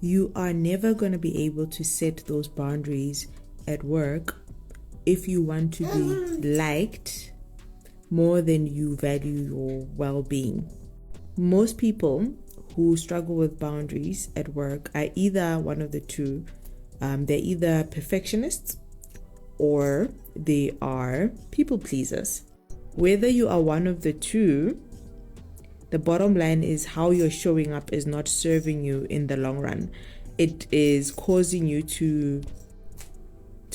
You are never going to be able to set those boundaries at work if you want to be liked more than you value your well-being. Most people who struggle with boundaries at work are either one of the two. They're either perfectionists or they are people pleasers. Whether you are one of the two, the bottom line is how you're showing up is not serving you in the long run. It is causing you to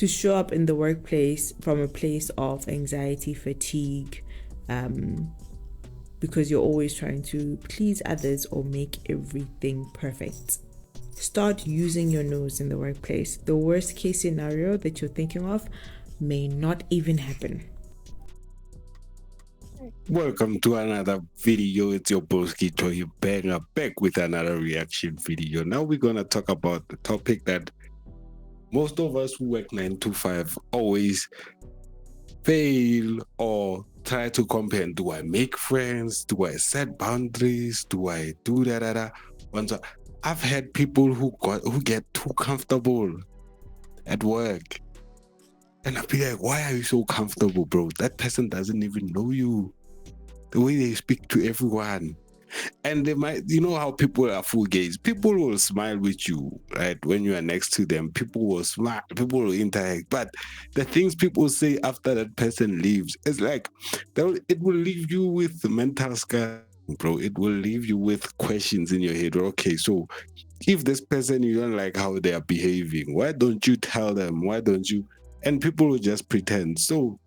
show up in the workplace from a place of anxiety, fatigue, because you're always trying to please others or make everything perfect. Start using your nose in the workplace. The worst case scenario that you're thinking of may not even happen. Welcome to another video. It's your Boski Toy Banger back with another reaction video. Now we're gonna talk about the topic that most of us who work 9 to 5 always fail or try to compare. Do I make friends? Do I set boundaries? Do I do that? I've had people who get too comfortable at work. And I'll be like, why are you so comfortable, bro? That person doesn't even know you. The way they speak to everyone. And they might, you know how people are full gaze. People will smile with you, right? When you are next to them, people will smile, people will interact. But the things people say after that person leaves, it's like, it will leave you with mental scar, bro. It will leave you with questions in your head. Okay, so if this person, you don't like how they are behaving, why don't you tell them? Why don't you? And people will just pretend. So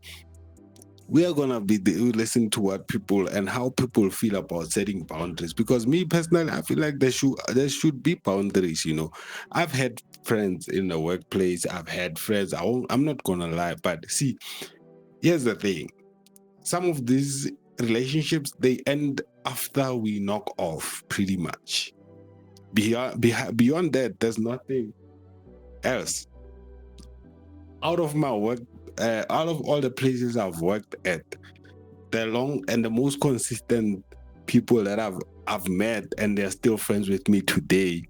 we are gonna listen to what people and how people feel about setting boundaries. Because me personally, I feel like there should be boundaries. You know, I've had friends in the workplace. I've had friends. I'm not gonna lie, but see, here's the thing: some of these relationships, they end after we knock off, pretty much. Beyond that, there's nothing else. Out of my work, out of all the places I've worked at, the most consistent people that I've met, and they're still friends with me today,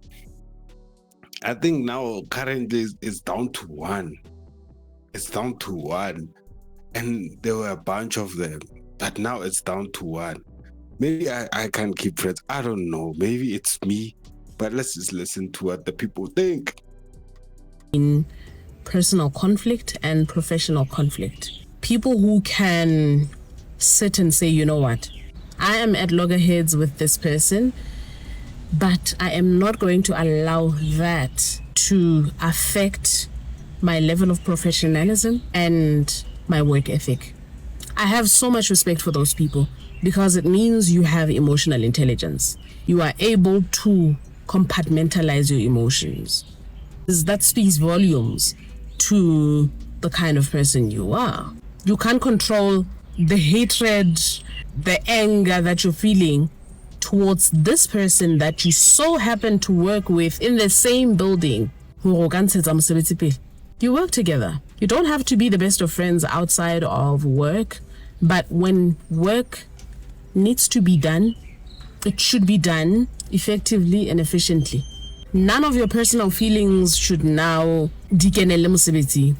I think now currently it's down to one. It's down to one, and there were a bunch of them, but now it's down to one. Maybe I can't keep friends. I don't know. Maybe it's me, but let's just listen to what the people think. In personal conflict and professional conflict. People who can sit and say, you know what, I am at loggerheads with this person, but I am not going to allow that to affect my level of professionalism and my work ethic. I have so much respect for those people because it means you have emotional intelligence. You are able to compartmentalize your emotions. That speaks volumes to the kind of person you are. You can't control the hatred, the anger that you're feeling towards this person that you so happen to work with in the same building. You work together. You don't have to be the best of friends outside of work, but when work needs to be done, it should be done effectively and efficiently. None of your personal feelings should now dikenele mosebetsi.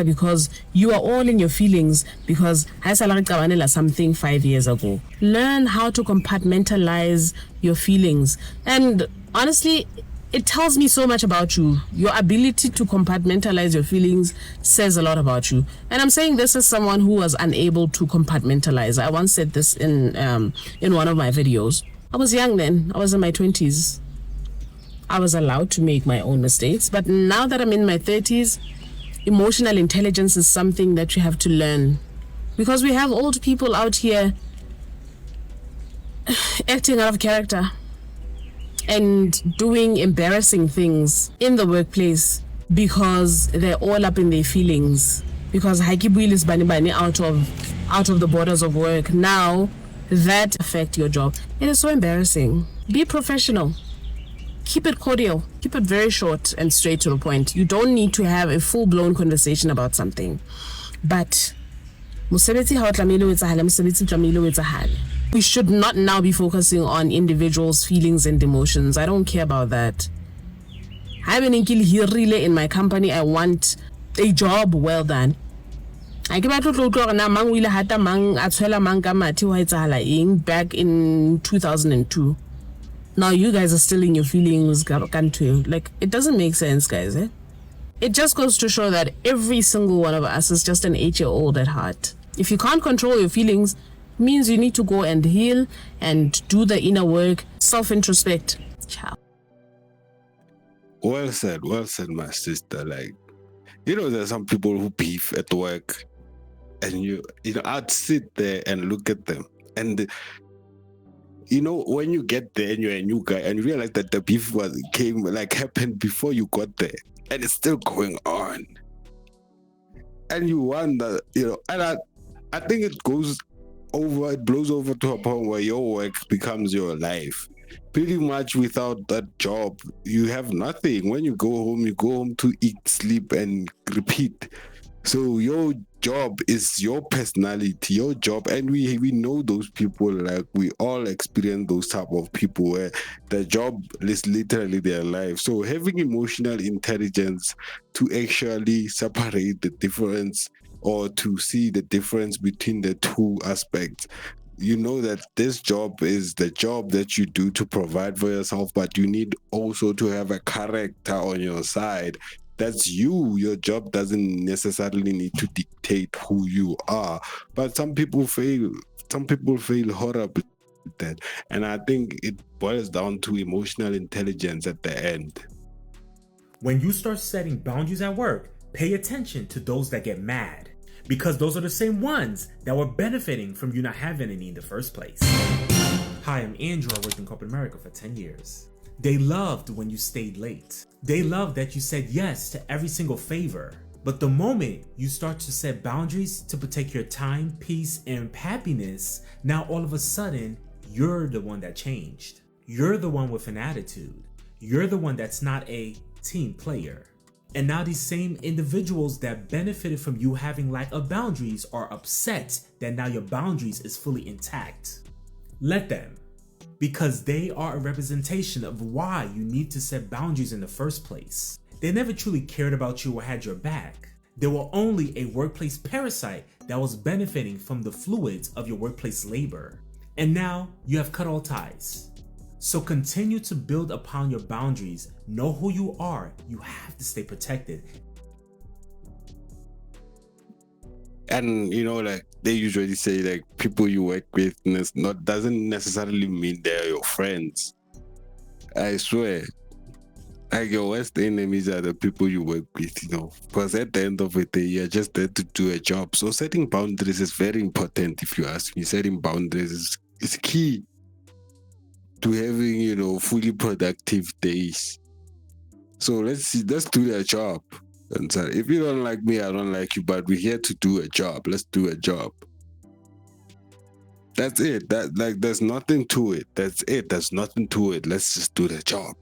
Because you are all in your feelings because something 5 years ago. Learn how to compartmentalize your feelings. And honestly, it tells me so much about you. Your ability to compartmentalize your feelings says a lot about you. And I'm saying this as someone who was unable to compartmentalize. I once said this in one of my videos. I was young then. I was in my 20s. I was allowed to make my own mistakes. But now that I'm in my 30s, emotional intelligence is something that you have to learn. Because we have old people out here acting out of character and doing embarrassing things in the workplace because they're all up in their feelings. Because haikibwil is bani out of the borders of work. Now that affect your job. It is so embarrassing. Be professional. Keep it cordial. Keep it very short and straight to the point. You don't need to have a full-blown conversation about something. But mosebetsi ha o tlamehile o etsahale, mosebetsi o tlamehile o etsahale. We should not now be focusing on individuals' feelings and emotions. I don't care about that. I'm an hirile in my company. I want a job well done. I ke batlo tlo utlwa na mang o ile hata mang a tshwela mang ka mathe wa etsala eng back in 2002. Now you guys are still in your feelings, like it doesn't make sense, guys. It just goes to show that every single one of us is just an 8-year-old at heart. If you can't control your feelings, means you need to go and heal and do the inner work, self-introspect. Ciao. Well said, my sister. Like, there's some people who beef at work, and I'd sit there and look at them, and when you get there and you're a new guy and you realize that the beef happened before you got there, and it's still going on, and you wonder, and I think it blows over to a point where your work becomes your life. Pretty much without that job, you have nothing. When you go home to eat, sleep, and repeat. So your job is your personality, your job, and we know those people. Like, we all experience those type of people where the job is literally their life. So having emotional intelligence to actually separate the difference, or to see the difference between the two aspects. That this job is the job that you do to provide for yourself, but you need also to have a character on your side. That's you. Your job doesn't necessarily need to dictate who you are. But some people fail horribly with that. And I think it boils down to emotional intelligence at the end. When you start setting boundaries at work, pay attention to those that get mad, because those are the same ones that were benefiting from you not having any in the first place. Hi, I'm Andrew. I worked in corporate America for 10 years. They loved when you stayed late. They loved that you said yes to every single favor. But the moment you start to set boundaries to protect your time, peace, and happiness, now all of a sudden, you're the one that changed. You're the one with an attitude. You're the one that's not a team player. And now these same individuals that benefited from you having lack of boundaries are upset that now your boundaries is fully intact. Let them, because they are a representation of why you need to set boundaries in the first place. They never truly cared about you or had your back. They were only a workplace parasite that was benefiting from the fluids of your workplace labor. And now you have cut all ties. So continue to build upon your boundaries. Know who you are. You have to stay protected. And they usually say, people you work with doesn't necessarily mean they're your friends. I swear. Your worst enemies are the people you work with, because at the end of the day, you're just there to do a job. So setting boundaries is very important. If you ask me, setting boundaries is key to having, fully productive days. So let's do the job. And so if you don't like me, I don't like you, but we're here to do a job. Let's do a job. That's it. There's nothing to it. That's it. There's nothing to it. Let's just do the job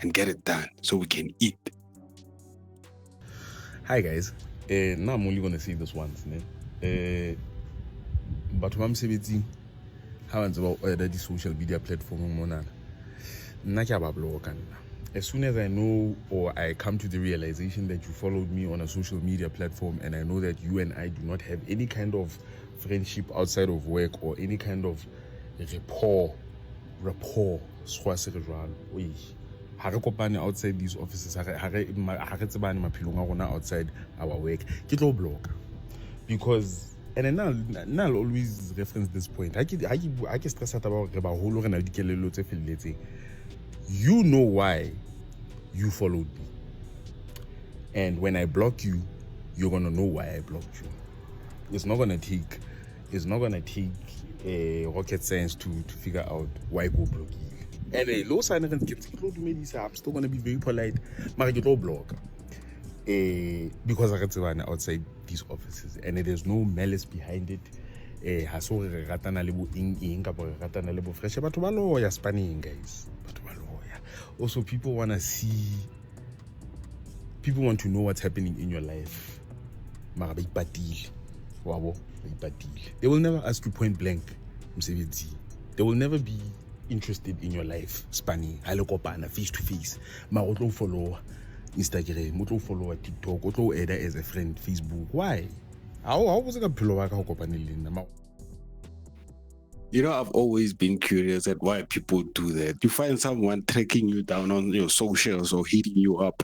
and get it done so we can eat. Hi guys. Now I'm only gonna say this once, but I'm saying how about the social media platform. As soon as I know, or I come to the realization that you followed me on a social media platform, and I know that you and I do not have any kind of friendship outside of work or any kind of rapport, outside these offices, outside our work, get low block. Because, and then I'll always reference this point. I get stressed about you know why you followed me. And when I block you, you're gonna know why I blocked you. It's not gonna take rocket science to figure out why go block you. And low sign I'm still gonna be very polite. But I get low block. Because I get outside these offices, and there's no malice behind it. Also, people want to know what's happening in your life. They will never ask you point blank, They will never be interested in your life spanning face to face. Ma o tlo follow Instagram, o tlo follow TikTok, o tlo add as a friend Facebook. Why? How was it a pillow? You know, I've always been curious at why people do that. You find someone tracking you down on your socials or hitting you up.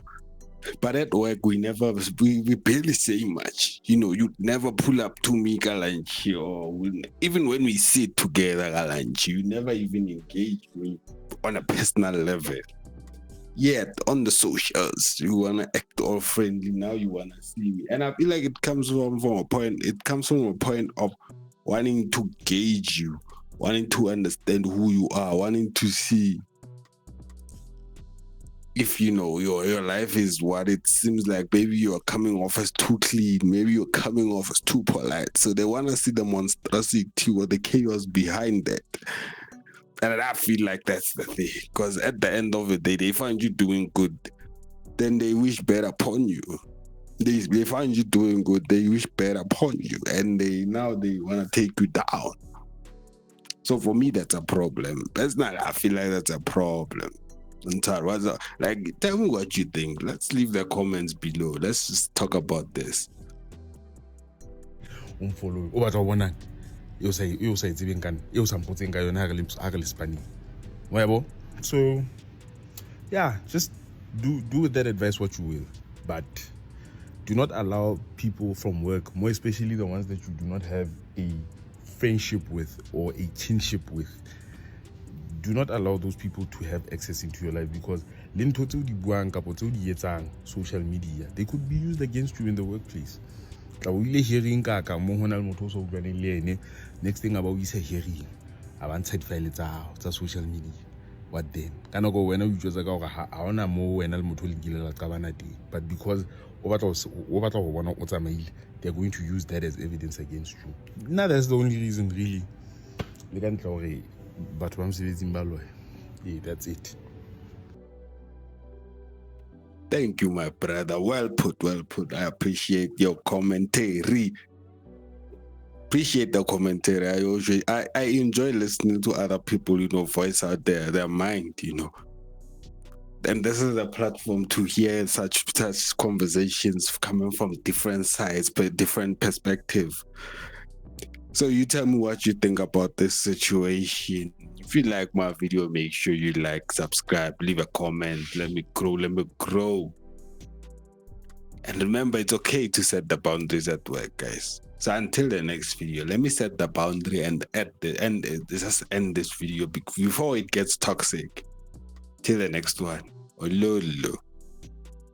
But at work, we barely say much. You know, you never pull up to me, Galanchi, or even when we sit together, Galanchi, you never even engage me on a personal level. Yet on the socials, you wanna act all friendly. Now you wanna see me, and I feel like it comes from a point. It comes from a point of wanting to gauge you, wanting to understand who you are, wanting to see if you know your life is what it seems like. Maybe you're coming off as too clean, maybe you're coming off as too polite. So they want to see the monstrosity or the chaos behind that. And I feel like that's the thing, because at the end of the day, they find you doing good, then they wish bad upon you. They find you doing good, they wish bad upon you, and they want to take you down. So for me, that's a problem. I feel like that's a problem. Like, tell me what you think. Let's leave the comments below. Let's just talk about this. Follow. So yeah, just do with that advice what you will, but do not allow people from work, more especially the ones that you do not have a friendship with or a kinship with, do not allow those people to have access into your life, because social media, they could be used against you in the workplace. Next thing about we say hearing about side file it's social media. What then? When you just but because they're going to use that as evidence against you. Now that's the only reason, really. But yeah, that's it. Thank you, my brother. Well put. I appreciate your commentary. Appreciate the commentary. I enjoy listening to other people, voice out their mind, And this is a platform to hear such conversations coming from different sides, but different perspective. So you tell me what you think about this situation. If you like my video, make sure you like, subscribe, leave a comment. Let me grow. And remember, it's okay to set the boundaries at work, guys. So until the next video, let me set the boundary and just end this video before it gets toxic. Till the next one. Ololo.